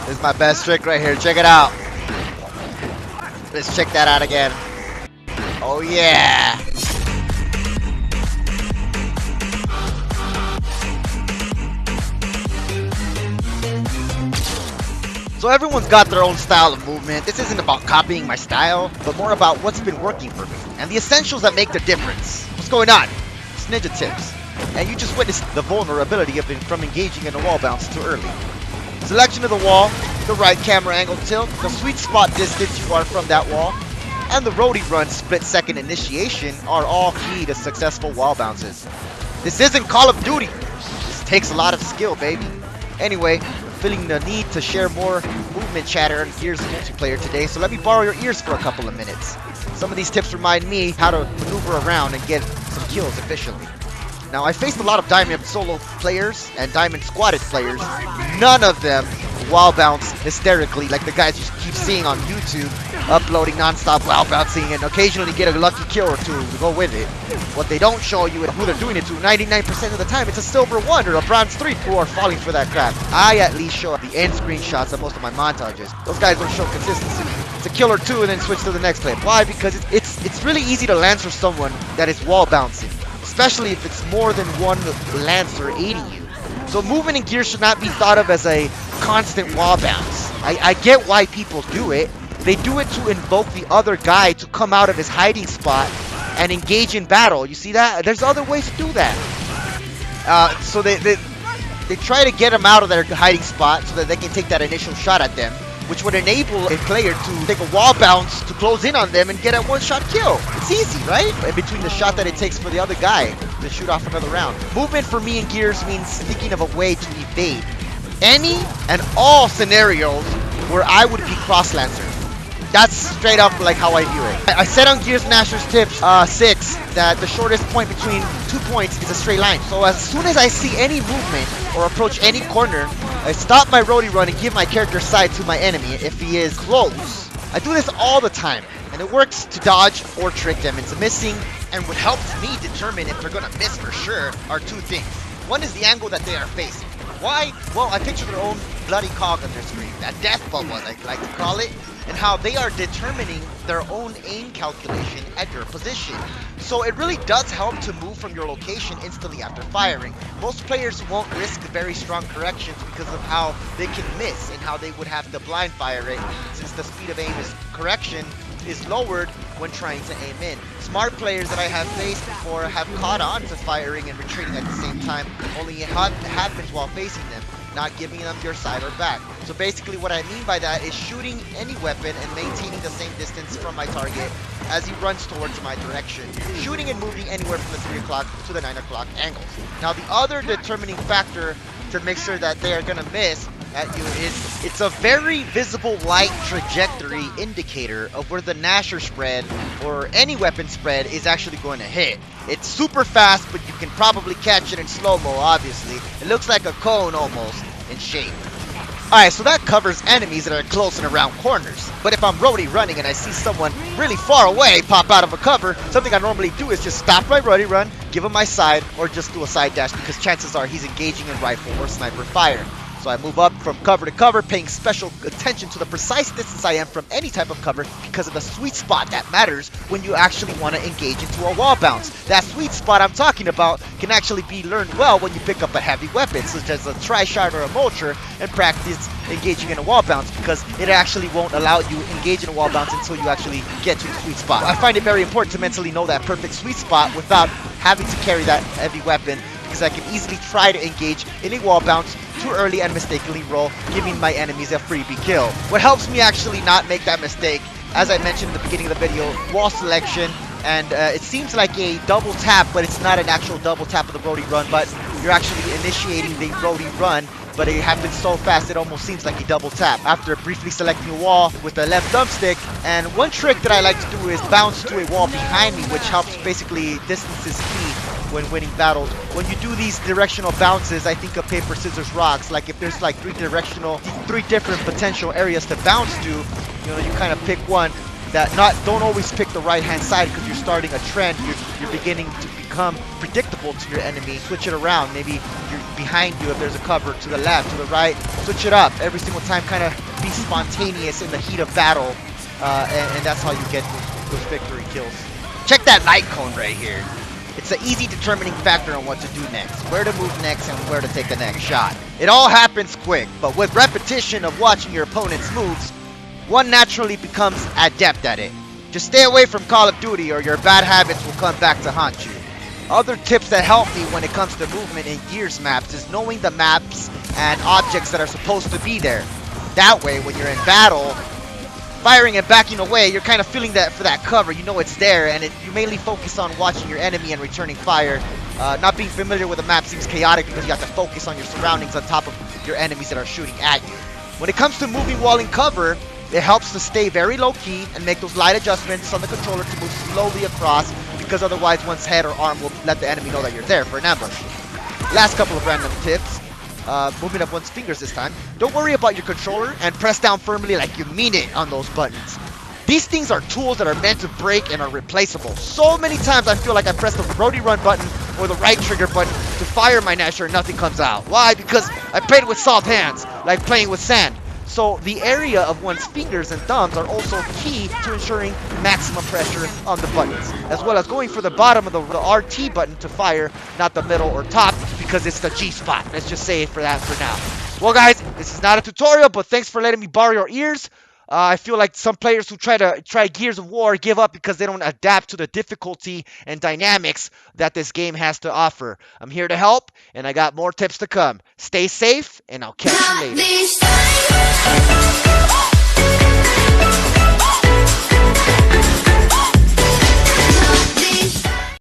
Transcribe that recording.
This is my best trick right here. Check it out. Let's check that out again. Oh yeah. So everyone's got their own style of movement. This isn't about copying my style, but more about what's been working for me and the essentials that make the difference. What's going on? It's ninja tips. And you just witnessed the vulnerability of from engaging in a wall bounce too early. Selection of the wall, the right camera angle tilt, the sweet spot distance you are from that wall, and the roadie run split second initiation are all key to successful wall bounces. This isn't Call of Duty. This takes a lot of skill, baby. Anyway, feeling the need to share more movement chatter on Gears multiplayer today, so let me borrow your ears for a couple of minutes. Some of these tips remind me how to maneuver around and get some kills efficiently. Now, I faced a lot of Diamond solo players and Diamond squatted players. None of them wall bounce hysterically like the guys you keep seeing on YouTube, uploading non-stop wall bouncing and occasionally get a lucky kill or two to go with it. What they don't show you is who they're doing it to. 99% of the time, it's a silver 1 or a bronze 3 who are falling for that crap. I at least show the end screenshots of most of my montages. Those guys don't show consistency. It's a kill or two and then switch to the next clip. Why? Because it's really easy to lance for someone that is wall bouncing, especially if it's more than one lancer aiding you. So movement in Gears should not be thought of as a constant wall bounce. I get why people do it. They do it to invoke the other guy to come out of his hiding spot and engage in battle. You see that? There's other ways to do that. So they try to get him out of their hiding spot so that they can take that initial shot at them, which would enable a player to take a wall bounce to close in on them and get a one-shot kill. It's easy, right? In between the shot that it takes for the other guy to shoot off another round. Movement for me in Gears means thinking of a way to evade any and all scenarios where I would be cross-lancer. That's straight up like how I view it. I said on Gears Nashers Tips 6 that the shortest point between 2 points is a straight line. So as soon as I see any movement or approach any corner, I stop my roadie run and give my character side to my enemy if he is close. I do this all the time, and it works to dodge or trick them into missing, and what helps me determine if they're gonna miss for sure are two things. One is the angle that they are facing. Why? Well, I picture their own bloody cog on their screen, that death bubble I like to call it, and how they are determining their own aim calculation at your position. So it really does help to move from your location instantly after firing. Most players won't risk very strong corrections because of how they can miss and how they would have to blind fire it, since the speed of aim correction is lowered when trying to aim in. Smart players that I have faced before have caught on to firing and retreating at the same time, only it happens while facing them, not giving them your side or back. So basically what I mean by that is shooting any weapon and maintaining the same distance from my target as he runs towards my direction, shooting and moving anywhere from the 3 o'clock to the 9 o'clock angles. Now the other determining factor to make sure that they are going to miss at you is it's a very visible light trajectory indicator of where the Nasher spread or any weapon spread is actually going to hit. It's super fast, but you can probably catch it in slow-mo, obviously. It looks like a cone almost in shape. Alright, so that covers enemies that are close and around corners. But if I'm roadie running and I see someone really far away pop out of a cover, something I normally do is just stop my roadie run, give him my side, or just do a side dash because chances are he's engaging in rifle or sniper fire. So I move up from cover to cover, paying special attention to the precise distance I am from any type of cover because of the sweet spot that matters when you actually want to engage into a wall bounce. That sweet spot I'm talking about can actually be learned well when you pick up a heavy weapon, such as a tri-shot or a mulcher, and practice engaging in a wall bounce because it actually won't allow you to engage in a wall bounce until you actually get to the sweet spot. I find it very important to mentally know that perfect sweet spot without having to carry that heavy weapon, because I can easily try to engage in a wall bounce too early and mistakenly roll, giving my enemies a freebie kill. What helps me actually not make that mistake, as I mentioned in the beginning of the video, wall selection, and it seems like a double tap, but it's not an actual double tap of the roadie run, but you're actually initiating the roadie run, but it happens so fast it almost seems like a double tap after briefly selecting a wall with the left thumbstick. And one trick that I like to do is bounce to a wall behind me, which helps basically distance is key when winning battles. When you do these directional bounces, I think of paper, scissors, rocks. Like if there's like three different potential areas to bounce to, you know, you kind of pick one that don't always pick the right hand side because you're starting a trend. You're beginning to become predictable to your enemy. Switch it around. Maybe behind you if there's a cover, to the left, to the right. Switch it up every single time. Kind of be spontaneous in the heat of battle, and that's how you get those victory kills. Check that light cone right here. It's an easy determining factor on what to do next, where to move next, and where to take the next shot. It all happens quick, but with repetition of watching your opponent's moves, one naturally becomes adept at it. Just stay away from Call of Duty or your bad habits will come back to haunt you. Other tips that help me when it comes to movement in Gears maps is knowing the maps and objects that are supposed to be there. That way, when you're in battle, firing and backing away, you're kind of feeling that for that cover. You know it's there, and you mainly focus on watching your enemy and returning fire. Not being familiar with the map seems chaotic because you have to focus on your surroundings on top of your enemies that are shooting at you. When it comes to moving while in cover, it helps to stay very low-key and make those light adjustments on the controller to move slowly across, because otherwise one's head or arm will let the enemy know that you're there for an ambush. Last couple of random tips. Moving up one's fingers this time. Don't worry about your controller and press down firmly like you mean it on those buttons. These things are tools that are meant to break and are replaceable. So many times I feel like I press the Brody run button or the right trigger button to fire my Nasher and nothing comes out. Why? Because I played with soft hands, like playing with sand. So the area of one's fingers and thumbs are also key to ensuring maximum pressure on the buttons, as well as going for the bottom of the RT button to fire, not the middle or top, because it's the G spot. Let's just say it for that for now. Well guys, this is not a tutorial, but thanks for letting me borrow your ears. I feel like some players who try Gears of War give up because they don't adapt to the difficulty and dynamics that this game has to offer. I'm here to help, and I got more tips to come. Stay safe, and I'll catch you later.